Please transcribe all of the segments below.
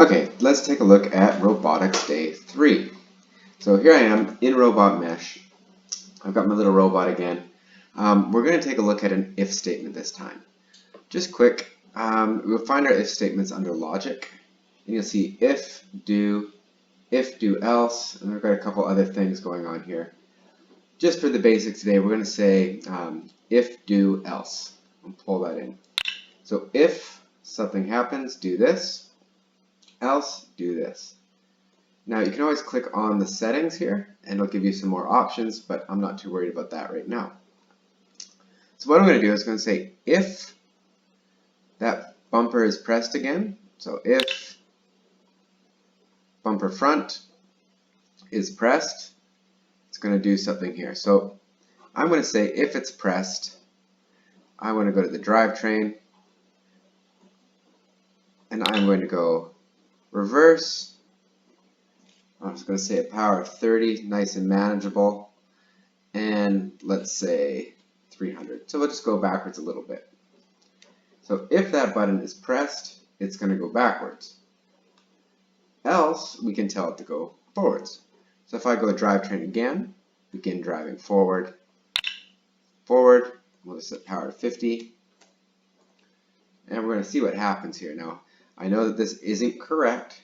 Okay, let's take a look at robotics day 3. So here I am in RobotMesh. I've got my little robot again. We're going to take a look at an if statement this time. Just quick, we'll find our if statements under logic. And you'll see if, do else, and we've got a couple other things going on here. Just for the basics today, we're going to say if, do, else. I'll pull that in. So if something happens, do this. Else, do this. Now you can always click on the settings here and it'll give you some more options, but I'm not too worried about that right now. So what I'm going to do is going to say if that bumper is pressed again, so if bumper front is pressed, it's going to do something here. So I'm going to say if it's pressed, I want to go to the drivetrain and I'm going to go reverse. I'm just going to say a power of 30, nice and manageable, and let's say 300. So we'll just go backwards a little bit. So if that button is pressed, it's going to go backwards. Else, we can tell it to go forwards. So if I go drivetrain again, begin driving forward, forward, we'll just set power to 50, and we're going to see what happens here. Now, I know that this isn't correct,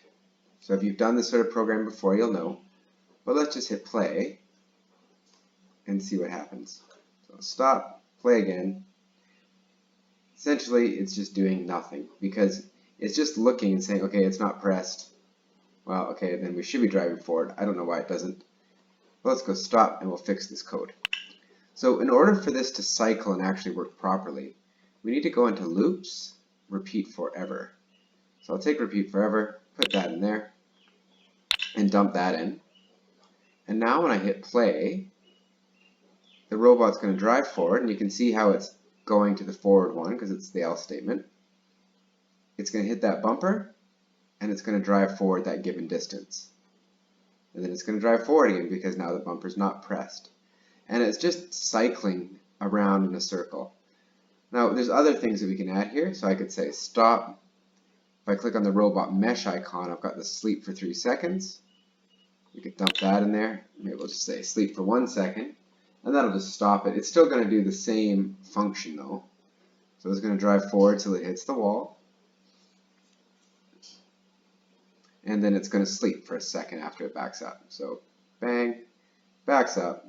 so if you've done this sort of program before, you'll know. But let's just hit play and see what happens. So stop, play again. Essentially, it's just doing nothing because it's just looking and saying, okay, it's not pressed. Well, okay, then we should be driving forward. I don't know why it doesn't. But let's go stop and we'll fix this code. So in order for this to cycle and actually work properly, we need to go into loops, repeat forever. So I'll take repeat forever, put that in there, and dump that in. And now when I hit play, the robot's going to drive forward, and you can see how it's going to the forward one because it's the else statement. It's going to hit that bumper, and it's going to drive forward that given distance. And then it's going to drive forward again because now the bumper's not pressed. And it's just cycling around in a circle. Now there's other things that we can add here. So I could say stop. If I click on the RobotMesh icon, I've got the sleep for 3 seconds. We could dump that in there. Maybe we'll just say sleep for 1 second. And that'll just stop it. It's still going to do the same function though. So it's going to drive forward till it hits the wall. And then it's going to sleep for a second after it backs up. So bang, backs up,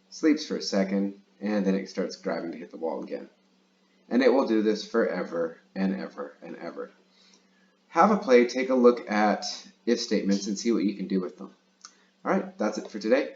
sleeps for a second, and then it starts driving to hit the wall again. And it will do this forever and ever and ever. Have a play, take a look at if statements and see what you can do with them. Alright, that's it for today.